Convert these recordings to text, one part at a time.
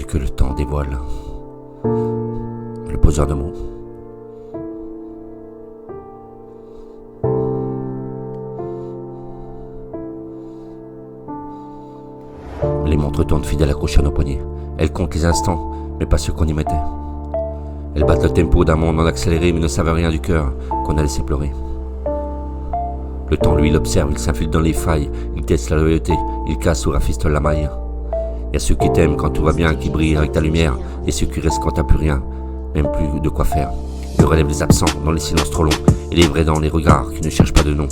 que le temps dévoile. Le poseur de mots. Les montres tournent fidèles accrochées à nos poignets. Elles comptent les instants, mais pas ceux qu'on y mettait. Elles battent le tempo d'un monde en accéléré, mais ne savent rien du cœur qu'on a laissé pleurer. Le temps, lui, l'observe, il s'infiltre dans les failles, il teste la loyauté, il casse ou rafistole la maille. Il y a ceux qui t'aiment quand tout va bien, qui brillent avec ta lumière, et ceux qui restent quand t'as plus rien, même plus de quoi faire. Il relève les absents dans les silences trop longs, et les vrais dans les regards qui ne cherchent pas de nom.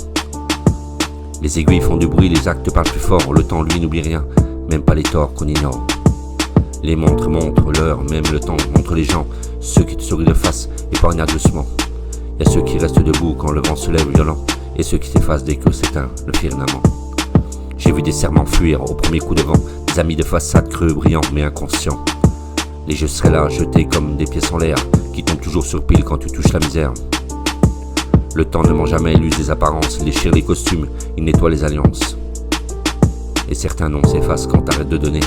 Les aiguilles font du bruit, les actes parlent plus fort, le temps, lui, n'oublie rien, même pas les torts qu'on ignore. Les montres montrent l'heure, même le temps montre les gens, ceux qui te sourient de face et poignardent doucement. Il y a ceux qui restent debout quand le vent se lève violent, et ceux qui s'effacent dès que s'éteint le firmament. J'ai vu des serments fuir au premier coup de vent, des amis de façade creux, brillants mais inconscients. Les jeux seraient là, jetés comme des pièces en l'air, qui tombent toujours sur pile quand tu touches la misère. Le temps ne ment jamais, il use des apparences, il déchire les costumes, il nettoie les alliances. Et certains noms s'effacent quand t'arrêtes de donner,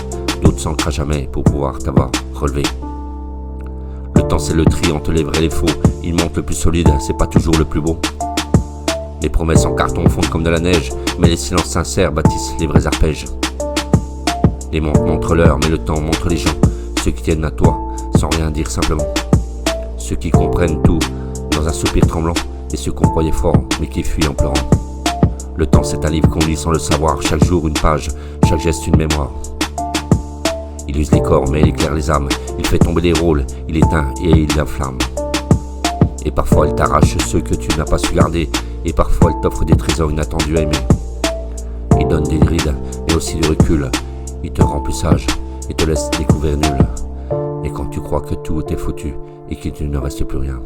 d'autres s'ancrent à jamais pour pouvoir t'avoir relevé. Le temps c'est le tri entre les vrais et les faux, il monte le plus solide, c'est pas toujours le plus beau. Les promesses en carton fondent comme de la neige, mais les silences sincères bâtissent les vrais arpèges. Les montres montrent l'heure, mais le temps montre les gens, ceux qui tiennent à toi sans rien dire simplement. Ceux qui comprennent tout dans un soupir tremblant, et ceux qu'on croyait forts mais qui fuient en pleurant. Le temps c'est un livre qu'on lit sans le savoir, chaque jour une page, chaque geste une mémoire. Il use les corps mais il éclaire les âmes, il fait tomber les rôles, il éteint et il inflamme. Et parfois il t'arrache ceux que tu n'as pas su garder, et parfois il t'offre des trésors inattendus à aimer. Il donne des rides mais aussi du recul, il te rend plus sage et te laisse découvrir nul. Et quand tu crois que tout est foutu et qu'il ne reste plus rien,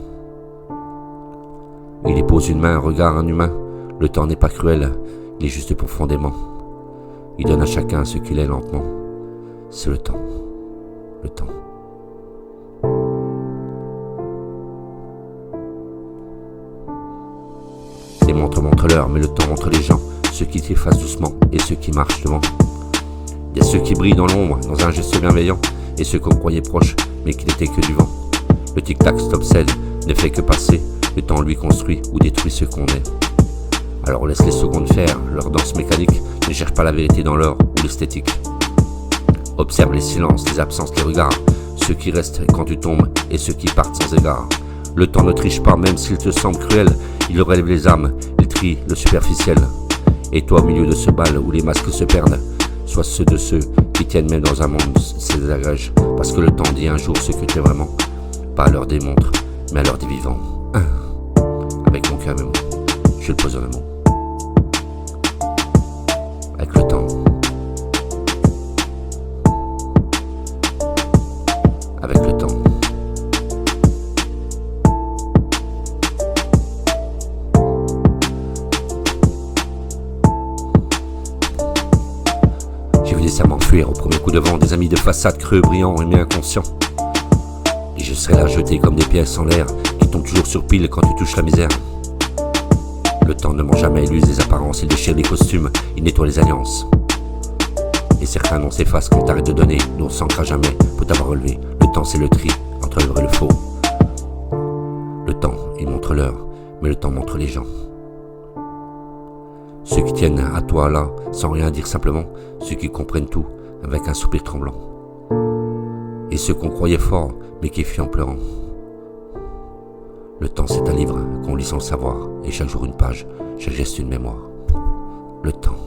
il y pose une main, un regard, un humain. Le temps n'est pas cruel, il est juste profondément. Il donne à chacun ce qu'il est lentement. C'est le temps. Le temps. Les montres montrent l'heure, mais le temps montre les gens, ceux qui s'effacent doucement et ceux qui marchent devant. Il y a ceux qui brillent dans l'ombre, dans un geste bienveillant, et ceux qu'on croyait proches, mais qui n'étaient que du vent. Le tic-tac t'obsède, ne fait que passer, le temps lui construit ou détruit ce qu'on est. Alors laisse les secondes faire leur danse mécanique, ne cherche pas la vérité dans l'or ou l'esthétique. Observe les silences, les absences, les regards, ceux qui restent quand tu tombes et ceux qui partent sans égard. Le temps ne triche pas, même s'il te semble cruel, il relève les âmes, il trie le superficiel. Et toi, au milieu de ce bal où les masques se perdent, sois ceux de ceux qui tiennent même dans un monde se désagrège. Parce que le temps dit un jour ce que tu es vraiment, pas à l'heure des montres, mais à l'heure des vivants. Avec mon cœur et mes mots, je le pose en mots. Avec le temps. Avec le temps. J'ai vu des serments fuir au premier coup de vent, des amis de façade creux, brillants et inconscients. Et je serai là jeté comme des pièces en l'air, qui tombent toujours sur pile quand tu touches la misère. Le temps ne ment jamais, il use des apparences, il déchire les costumes, il nettoie les alliances. Et certains noms s'effacent quand t'arrêtes de donner, d'autres s'ancrent à jamais pour t'avoir relevé. Le temps c'est le tri entre le vrai et le faux. Le temps, il montre l'heure, mais le temps montre les gens. Ceux qui tiennent à toi là, sans rien dire simplement, ceux qui comprennent tout, avec un soupir tremblant. Et ceux qu'on croyait forts, mais qui fuient en pleurant. Le temps c'est un livre qu'on lit sans le savoir, et chaque jour une page, chaque geste une mémoire. Le temps.